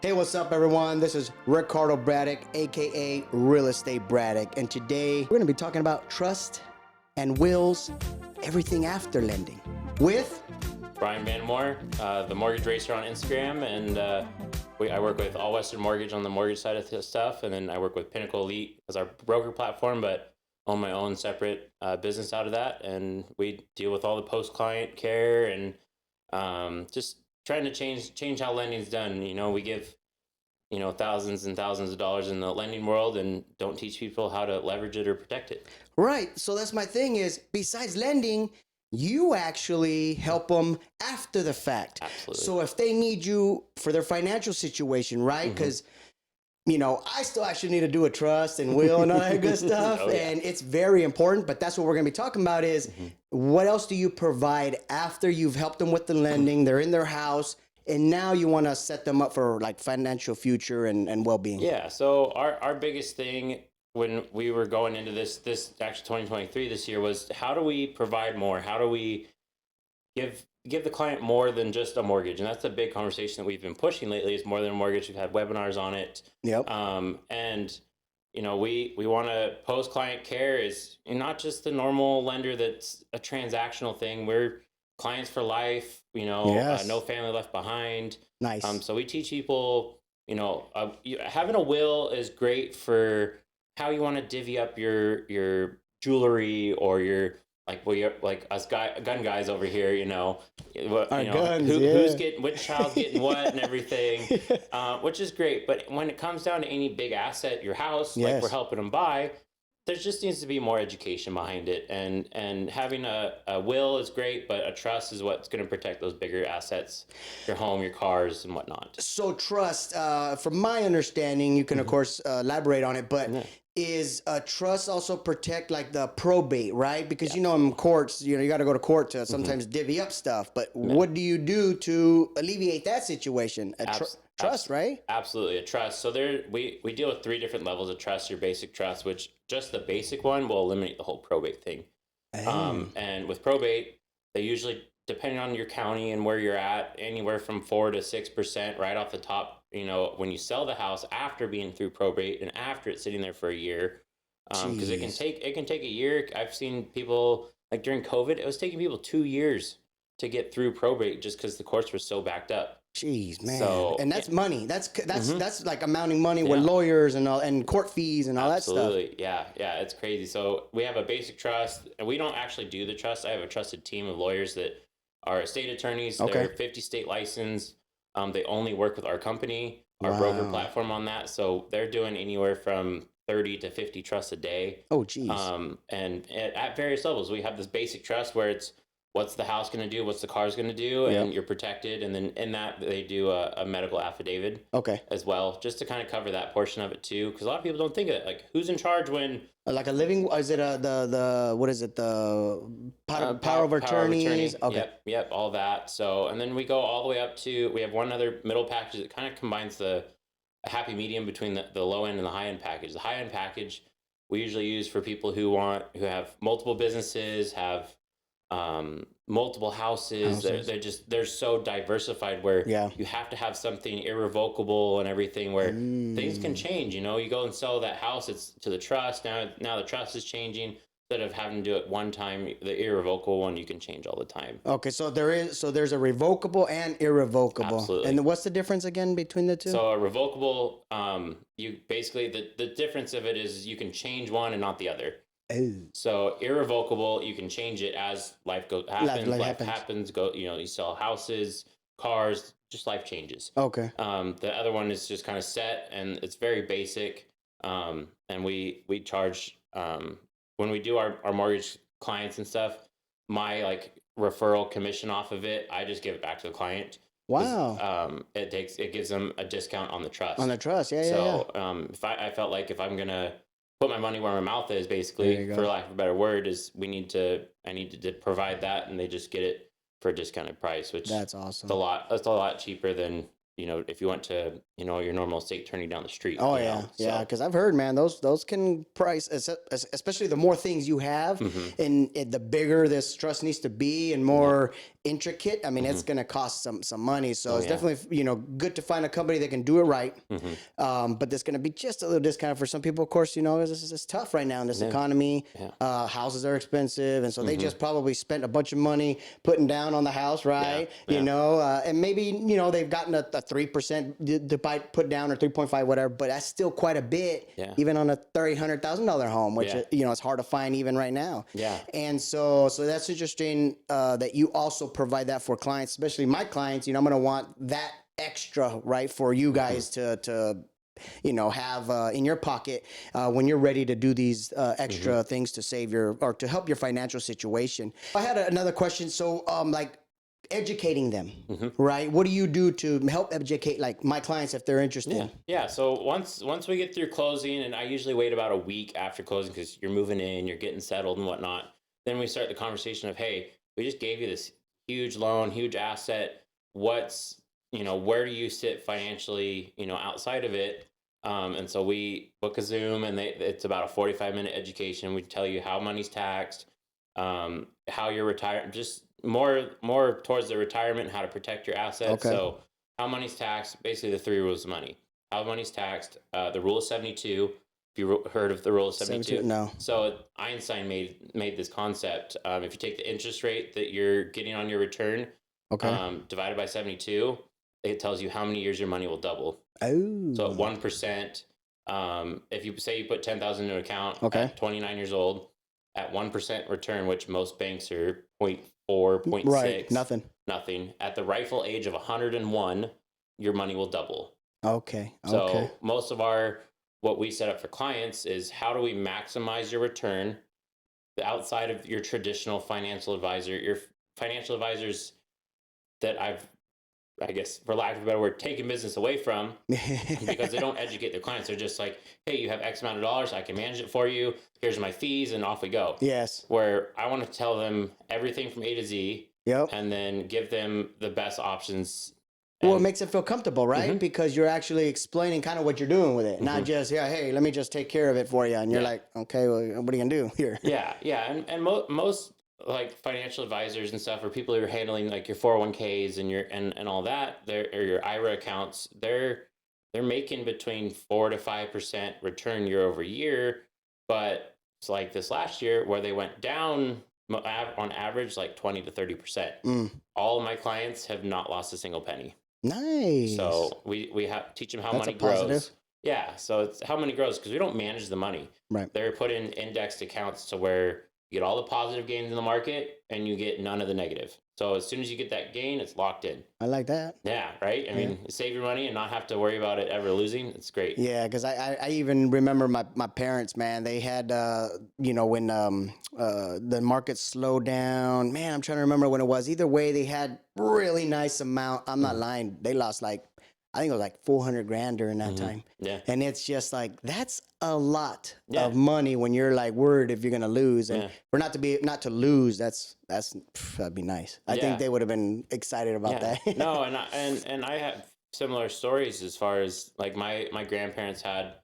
Hey, what's up, everyone? This is Ricardo Braddick, aka Real Estate Braddick, and today we're going to be talking about trust and wills, everything after lending, with Bryan Vandemoere, the mortgage racer on Instagram, and I work with All Western Mortgage on the mortgage side of this stuff, and then I work with Pinnacle Elite as our broker platform, but own my own separate business out of that, and we deal with all the post-client care and just trying to change how lending's done. You know, we give thousands and thousands of dollars in the lending world and don't teach people how to leverage it or protect it. Right. So that's my thing is, besides lending, you actually help them after the fact. Absolutely. So if they need you for their financial situation, right? Because, I still actually need to do a trust and will and all that good stuff. Oh, yeah. And it's very important, but that's what we're going to be talking about is what else do you provide after you've helped them with the lending, they're in their house, and now you want to set them up for like financial future and well-being. Yeah. So our biggest thing when we were going into this actually 2023 this year was how do we provide more? How do we give the client more than just a mortgage? And that's a big conversation that we've been pushing lately is more than a mortgage. We've had webinars on it. Yep. And we want to post-client care is not just the normal lender that's a transactional thing. We're clients for life, Yes. no family left behind. Nice. So we teach people, having a will is great for how you want to divvy up your jewelry or your like us gun guys over here, Guns, who's getting which child's getting what and everything, which is great. But when it comes down to any big asset, your house, like we're helping them buy, there just needs to be more education behind it. And having a will is great, but a trust is what's going to protect those bigger assets, your home, your cars, and whatnot. So trust, from my understanding, you can of course elaborate on it, but is a trust also protect like the probate, right? Because in courts, you got to go to court to sometimes divvy up stuff. But what do you do to alleviate that situation? Trust, right? Absolutely, a trust. So we deal with 3 different levels of trust. Your basic trust, which just the basic one will eliminate the whole probate thing. And with probate, they usually, depending on your county and where you're at, anywhere from 4 to 6% right off the top. When you sell the house after being through probate and after it's sitting there for a year, because it can take a year. I've seen people like during COVID, it was taking people 2 years to get through probate just because the courts were so backed up. Jeez, man. So, and that's money. That's like amounting money with lawyers and all and court fees and all that stuff. Absolutely. Yeah, it's crazy. So we have a basic trust, and we don't actually do the trust. I have a trusted team of lawyers that are estate attorneys. Okay. They're 50 state licensed. They only work with our company, our broker platform on that. So they're doing anywhere from 30 to 50 trusts a day. Oh, geez. And at various levels, we have this basic trust where it's what's the house going to do, what's the car's going to do, and you're protected. And then in that, they do a medical affidavit as well, just to kind of cover that portion of it too. Because a lot of people don't think of it. Like, who's in charge when... Like a living, is it what is it, the power of attorney? Okay. Yep, all that. So, and then we go all the way up to, we have one other middle package that kind of combines a happy medium between the low end and the high end package. The high end package we usually use for people who have multiple businesses, have multiple houses. They're so diversified where you have to have something irrevocable and everything where things can change. You go and sell that house, it's to the trust. Now the trust is changing. Instead of having to do it one time, the irrevocable one you can change all the time. Okay, so there's a revocable and irrevocable. Absolutely. And what's the difference again between the two? So a revocable, you basically the difference of it is you can change one and not the other. Oh. So irrevocable, you can change it as life happens. Life happens. You sell houses, cars, just life changes. Okay. The other one is just kind of set, and it's very basic. And we charge when we do our mortgage clients and stuff. My referral commission off of it, I just give it back to the client. Wow. It gives them a discount on the trust. On the trust, yeah. So if I felt like if I'm gonna put my money where my mouth is, basically, for lack of a better word, is I need to provide that, and they just get it for a discounted price, which that's awesome. That's a lot cheaper than if you went to, your normal state attorney down the street. Oh you yeah, know? yeah. So, Because I've heard, man, those can price, especially the more things you have, and the bigger this trust needs to be, and more intricate. I mean, it's gonna cost some money. So it's yeah. definitely good to find a company that can do it right. But there's gonna be just a little discount for some people. Of course, it's tough right now in this economy. Yeah. Houses are expensive, and so they just probably spent a bunch of money putting down on the house, right? Yeah. And maybe they've gotten a 3% put down, or 3.5, whatever, but that's still quite a bit, Yeah. even on a $100,000 home, which Yeah. it's hard to find even right now. Yeah. And so that's interesting that you also provide that for clients, especially my clients. I'm going to want that extra, right, for you guys to have in your pocket when you're ready to do these extra things to save or to help your financial situation. I had another question. So, like, educating them, right? What do you do to help educate, like, my clients if they're interested? Yeah. So once we get through closing, and I usually wait about a week after closing because you're moving in, you're getting settled and whatnot. Then we start the conversation of, hey, we just gave you this huge loan, huge asset. Where do you sit financially, outside of it? And so we book a Zoom, and it's about a 45-minute education. We tell you how money's taxed, how you're retired, just more towards the retirement, how to protect your assets. Okay. So how money's taxed, basically the 3 rules of money. How money's taxed, the rule of 72. If you heard of the rule of 72? No. So Einstein made this concept. If you take the interest rate that you're getting on your return, divided by 72, it tells you how many years your money will double. Oh. So at 1%, if you say you put 10,000 into an account at 29 years old, at 1% return, which most banks are 0.4, 0.6, Right. nothing. At the rightful age of 101, your money will double. Okay. So most of what we set up for clients is, how do we maximize your return outside of your traditional financial advisor, your financial advisors that I guess, for lack of a better word, taking business away from, because they don't educate their clients. They're just like, hey, you have X amount of dollars, I can manage it for you. Here's my fees, and off we go. Yes. Where I want to tell them everything from A to Z, Yep. and then give them the best options. Well, it makes them feel comfortable, right? Because you're actually explaining kind of what you're doing with it, not just, hey, let me just take care of it for you. And you're like, okay, well, what are you going to do here? Yeah. And most like financial advisors and stuff, or people who are handling like your 401ks and and all that, or your IRA accounts, they're making between 4 to 5% return year over year. But it's like this last year where they went down on average like 20 to 30%. All of my clients have not lost a single penny. Nice. So we have teach them how That's money a positive. grows. Yeah, so it's how money grows, because we don't manage the money. Right. They're put in indexed accounts to where you get all the positive gains in the market and you get none of the negative. So as soon as you get that gain, it's locked in. I like that. Yeah, right? I mean, save your money and not have to worry about it ever losing. It's great. Yeah, because I even remember my parents, man. They had, when the market slowed down, man, I'm trying to remember when it was. Either way, they had really nice amount. I'm not lying. They lost I think it was like 400 grand during that time. Yeah. And it's just like, that's a lot of money when you're like worried if you're going to lose. And for not to lose, that'd be nice. I think they would have been excited about that. No, and I have similar stories as far as like my grandparents had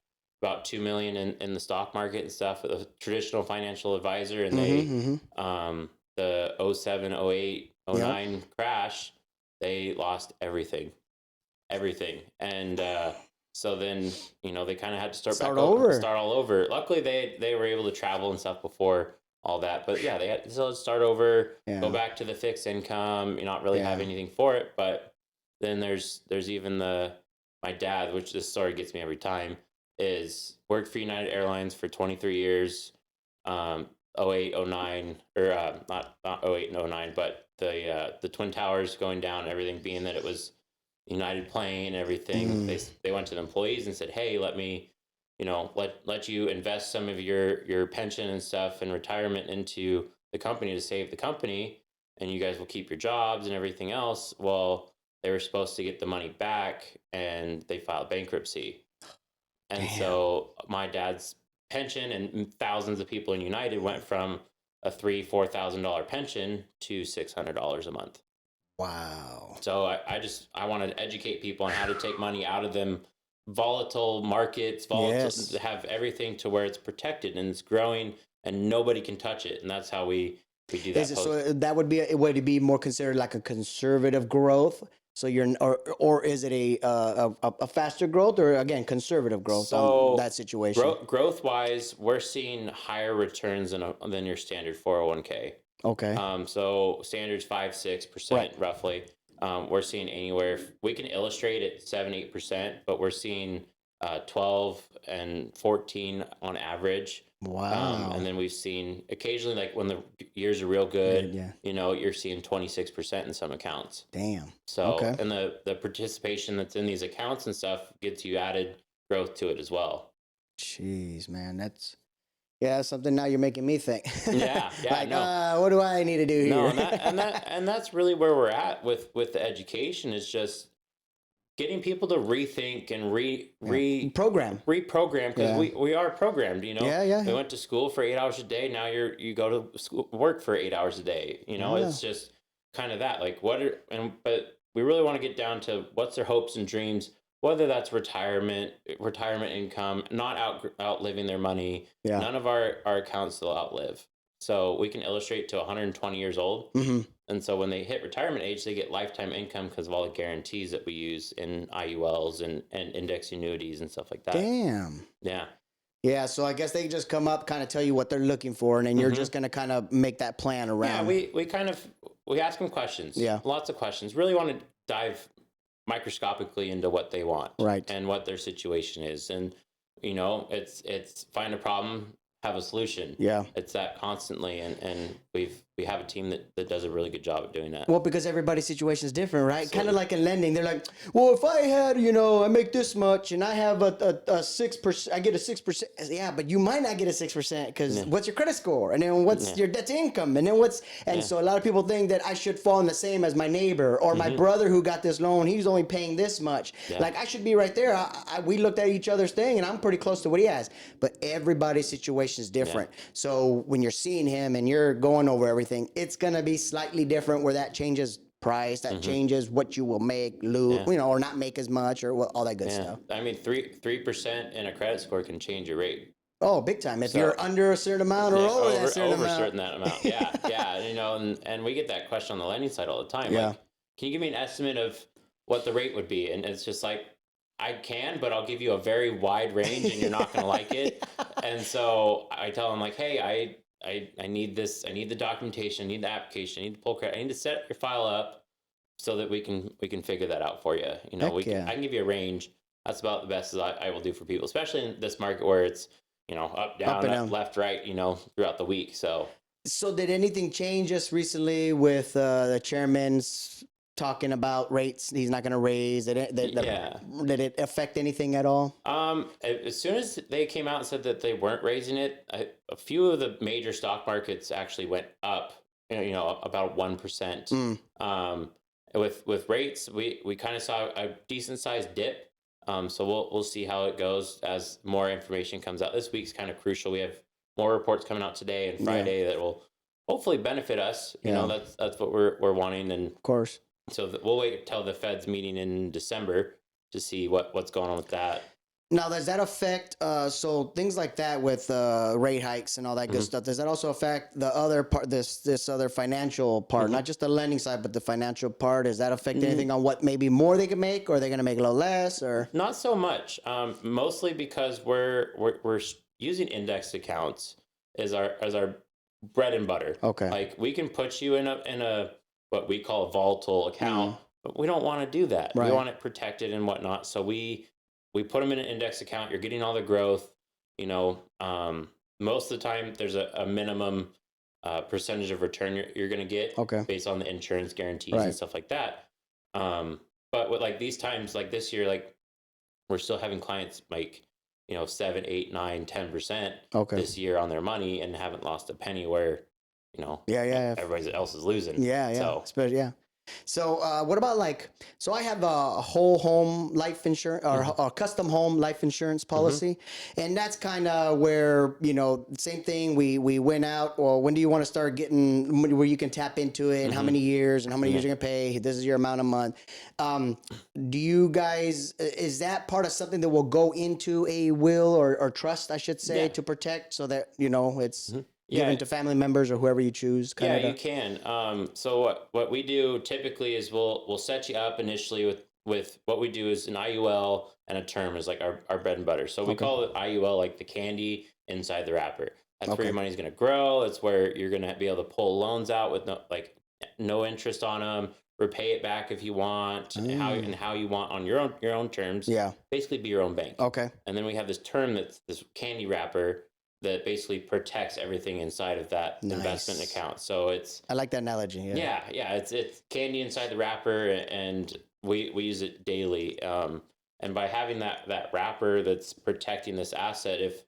about 2 million in the stock market and stuff with a traditional financial advisor, and the 07, 08, 09 crash, they lost everything. And so then they kind of had to start all over. Luckily they were able to travel and stuff before all that, but they had to start over, go back to the fixed income. You're not really have anything for it. But then there's even my dad, which this story gets me every time, is worked for United Airlines for 23 years, 08, 09, or not 08 and 09, but the Twin Towers going down, everything being that it was United plane and everything. They went to the employees and said, hey, let me, let you invest some of your pension and stuff and retirement into the company to save the company, and you guys will keep your jobs and everything else. Well, they were supposed to get the money back, and they filed bankruptcy. And so my dad's pension and thousands of people in United went from a $3,000-$4,000 pension to $600 a month. Wow. So I want to educate people on how to take money out of them volatile markets, Yes. to have everything to where it's protected and it's growing and nobody can touch it. And that's how we do that. Is it, so that would be would it be more considered like a conservative growth? So you're or is it a faster growth, or again conservative growth on that situation? Growth wise, we're seeing higher returns than your standard 401k. Okay. So standards 5-6% Right. roughly. We're seeing anywhere, we can illustrate at 7-8%, but we're seeing 12 and 14 on average. Wow. And then we've seen occasionally, like when the years are real good, yeah. you're seeing 26% in some accounts. Damn. So, Okay. and the participation that's in these accounts and stuff gets you added growth to it as well. Jeez, man, that's something now you're making me think. Yeah, like, no. what do I need to do here? No, and that's really where we're at with the education, is just getting people to rethink and Program. reprogram, because we are programmed, Yeah. We went to school for 8 hours a day. Now you go to school, work for 8 hours a day. It's just kind of that, like but we really want to get down to what's their hopes and dreams, whether that's retirement income, not outliving their money. Yeah. None of our accounts will outlive. So we can illustrate to 120 years old. Mm-hmm. And so when they hit retirement age, they get lifetime income because of all the guarantees that we use in IULs and index annuities and stuff like that. Damn. Yeah. Yeah, so I guess they just come up, kind of tell you what they're looking for, and then you're just going to kind of make that plan around. Yeah, we ask them questions. Yeah. Lots of questions. Really want to dive microscopically into what they want. Right. And what their situation is. And, it's find a problem, have a solution. Yeah. It's that constantly. And we have a team that does a really good job at doing that. Well, because everybody's situation is different, right? Absolutely. Kind of like in lending. They're like, well, if I had, I make this much and I have a 6%, I get a 6%. Yeah, but you might not get a 6% because what's your credit score? And then what's your debt to income? And then so a lot of people think that I should fall in the same as my neighbor or my brother who got this loan. He's only paying this much. Yeah. Like I should be right there. We looked at each other's thing and I'm pretty close to what he has. But everybody's situation is different. Yeah. So when you're seeing him and you're going over everything, it's going to be slightly different where that changes price, that changes what you will make, lose, or not make as much or all that good stuff. I mean, 3% in a credit score can change your rate. Oh, big time. If you're under a certain amount or over that certain amount. Yeah. And we get that question on the lending side all the time. Yeah. Like, can you give me an estimate of what the rate would be? And it's just like, I can, but I'll give you a very wide range and you're not going to like it. And so I tell them like, hey, I need this. I need the documentation. I need the application. I need the pull credit. I need to set your file up so that we can figure that out for you. I can give you a range. That's about the best as I will do for people, especially in this market where it's up, down, left, right. Throughout the week. So did anything change just recently with the chairman's talking about rates? He's not going to raise it. Did it affect anything at all? As soon as they came out and said that they weren't raising it, a few of the major stock markets actually went up. About 1%. With rates, we kind of saw a decent sized dip. So we'll see how it goes as more information comes out. This week's kind of crucial. We have more reports coming out today and Friday that will hopefully benefit us. That's what we're wanting. And of course. So we'll wait till the Fed's meeting in December to see what's going on with that. Now, does that affect, so things like that with rate hikes and all that good stuff, does that also affect the other part, this other financial part, not just the lending side, but the financial part? Does that affect anything on what maybe more they can make, or are they going to make a little less, or? Not so much, mostly because we're using indexed accounts as our bread and butter. Okay. Like we can put you in a what we call a volatile account, but we don't want to do that. Right. We want it protected and whatnot. So we put them in an index account. You're getting all the growth. Most of the time there's a minimum percentage of return you're going to get based on the insurance guarantees and stuff like that. But with like these times, like this year, like we're still having clients make 7, 8, 9, 10% this year on their money and haven't lost a penny where everybody else is losing. Yeah. So, yeah. So what about like, so I have a whole home life insurance or a custom home life insurance policy. And that's kind of where, you know, same thing. We went out, well, when do you want to start getting where you can tap into it and how many years and how many years you're going to pay? This is your amount a month. Do you guys, is that part of something that will go into a will or trust, I should say, to protect so that, you know, it's given to family members or whoever you choose? You can. So what we do typically is we'll set you up initially with what we do is an IUL and a term is like our bread and butter. So we call it IUL, like the candy inside the wrapper. That's where your money's going to grow. It's where you're going to be able to pull loans out with no interest on them, repay it back if you want, and how you want on your own terms. Yeah. Basically be your own bank. Okay. And then we have this term that's this candy wrapper that basically protects everything inside of that investment account. So I like that analogy. Yeah. It's candy inside the wrapper, and we use it daily. And by having that wrapper that's protecting this asset, if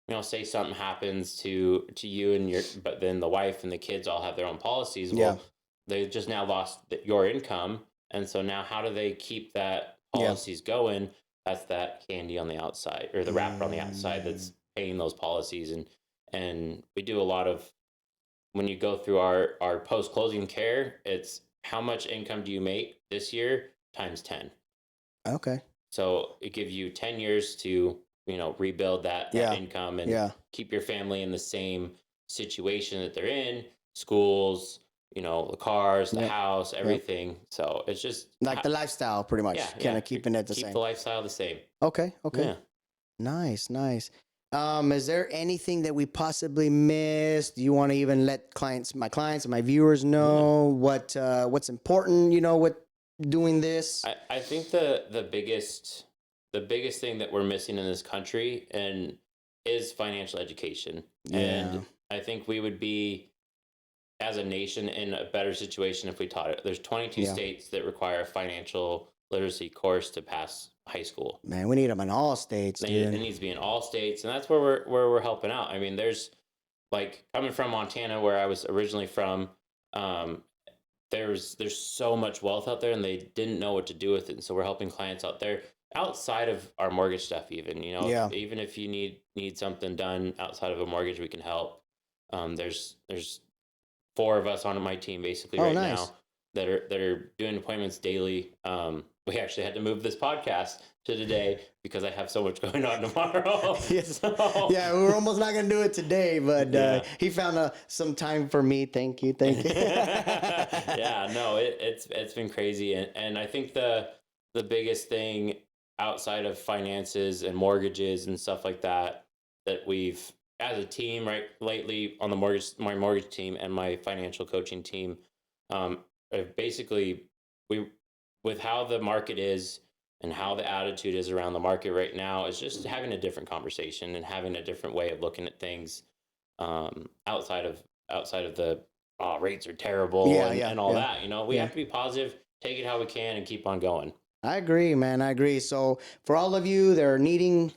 you know, say something happens to you and but then the wife and the kids all have their own policies. Well, they just now lost your income, and so now how do they keep that policies going? That's that candy on the outside, or the wrapper on the outside that's paying those policies. And we do a lot of, when you go through our post-closing care, it's how much income do you make this year times 10. Okay. So it gives you 10 years to, you know, rebuild that income and keep your family in the same situation that they're in, schools, you know, the cars, the house, everything. So it's just like the lifestyle, pretty much. Kind of keeping it the same. Keep the lifestyle the same. Okay. Yeah. Nice. Is there anything that we possibly missed? Do you want to even let my clients and my viewers know what's important, you know, with doing this? I think the biggest thing that we're missing in this country is financial education. And I think we would be, as a nation, in a better situation if we taught it. There's 22 states that require a financial literacy course to pass high school. Man, we need them in all states. It needs to be in all states, and that's where we're helping out. I mean, there's, like, coming from Montana, where I was originally from, there's so much wealth out there, and they didn't know what to do with it. And so we're helping clients out there outside of our mortgage stuff, even, you know, even if you need something done outside of a mortgage, we can help. There's 4 of us on my team basically now that are doing appointments daily. We actually had to move this podcast to today because I have so much going on tomorrow. So, yeah, we were almost not going to do it today, but he found some time for me. Thank you. Yeah, no, it's been crazy. And I think the biggest thing outside of finances and mortgages and stuff like that we've, as a team, right, lately on my mortgage team and my financial coaching team, basically with how the market is and how the attitude is around the market right now, is just having a different conversation and having a different way of looking at things, outside of the rates are terrible and all that. You know, we have to be positive, take it how we can, and keep on going. I agree, man. I agree. So for all of you that are needing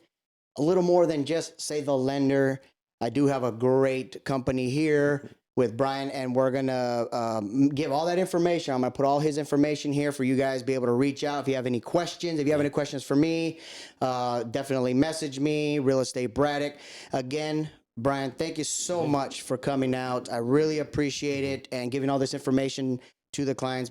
a little more than just, say, the lender, I do have a great company here with Bryan, and we're going to give all that information. I'm going to put all his information here for you guys to be able to reach out. If you have any questions, if you have any questions for me, definitely message me, Real Estate Braddick. Again, Bryan, thank you so much for coming out. I really appreciate it, and giving all this information to the clients,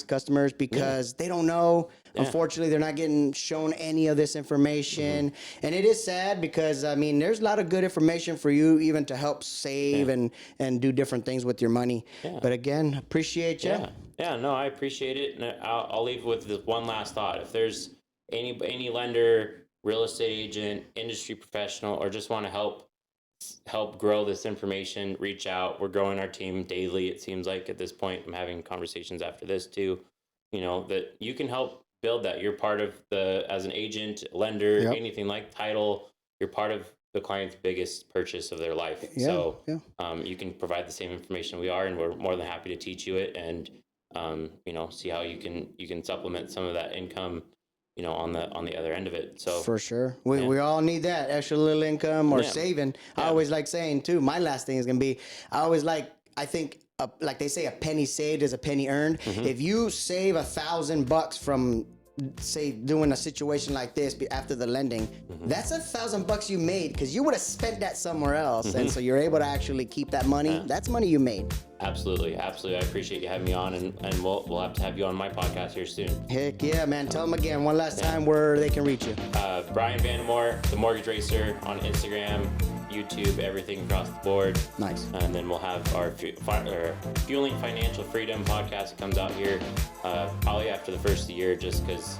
customers, because they don't know. Unfortunately, they're not getting shown any of this information. And it is sad because, I mean, there's a lot of good information for you even to help save and do different things with your money. But again, appreciate you. No, I appreciate it. And I'll leave with this one last thought. If there's any lender, real estate agent, industry professional, or just want to help grow this information, reach out. We're growing our team daily. It seems like at this point, I'm having conversations after this too, you know, that you can help build that. You're part of as an agent, lender, anything like title, you're part of the client's biggest purchase of their life. So you can provide the same information we are, and we're more than happy to teach you it, and you know, see how you can supplement some of that income, you know, on the other end of it. So for sure, we all need that extra little income or saving. I always like saying too, my last thing is gonna be, I think like they say, a penny saved is a penny earned. If you save $1,000 from, say, doing a situation like this after the lending, that's $1,000 you made because you would have spent that somewhere else, and so you're able to actually keep that money. That's money you made. Absolutely. I appreciate you having me on, and we'll have to have you on my podcast here soon. Heck yeah, man. Tell them again one last time where they can reach you. Brian Vandemoere, the Mortgage Racer, on Instagram, YouTube, everything across the board. Nice. And then we'll have our Fueling Financial Freedom podcast that comes out here probably after the first of the year, just because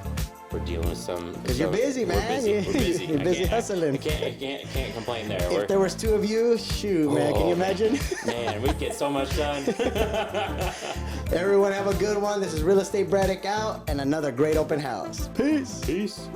we're dealing with some. Because you're busy, man. We're busy. You're busy hustling. I can't complain there. If there was 2 of you, shoot, man. Can you imagine? Man, we'd get so much done. Everyone have a good one. This is Real Estate Braddick out, and another great open house. Peace. Peace.